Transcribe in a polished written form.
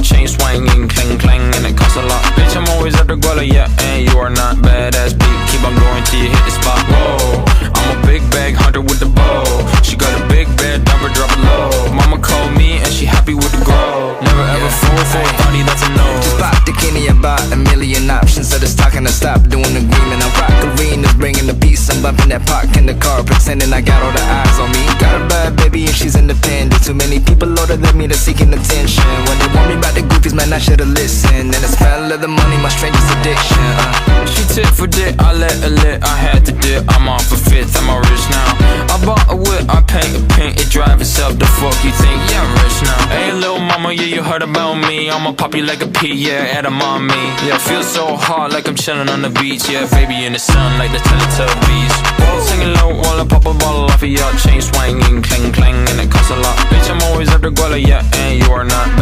Chain swinging, clang clang, and it costs a lot. Bitch, I'm always at the guala, yeah, and you are not badass beat. Keep on going till you hit the spot. Whoa, I'm a big bag hunter with the bow. She got a big bed, never drop it low. Mama called me and she happy with the grow. Never ever fall for a party, that's a no. Just pop the kidney about a million options. So just talking to stop doing the green. And I rock arenas, bringing the peace. I'm bumping that park in the car, pretending I got all the eyes on me. Got a bad baby and she's independent. Too many people older than me, they're seeking attention. When they want me about the goofies, man, I should've listened. And the smell of the money, my strangest addiction. She tit for dick, I let her lit. I had to dip, I'm off a fifth, I'm all rich now. I bought a whip, I paint a paint, it drive itself. The fuck you think? Yeah, I'm rich now. Hey, little mama, yeah, you heard about me. I'ma pop you like a pea, yeah, add 'em on me. Yeah, feel so hot like I'm chilling on the beach. Yeah, baby in the sun like the Teletubbies. Singing low while I pop a bottle off of your chain swinging, clang clang, and it costs a lot. Bitch, I'm always at the guala, yeah, and you are not bad.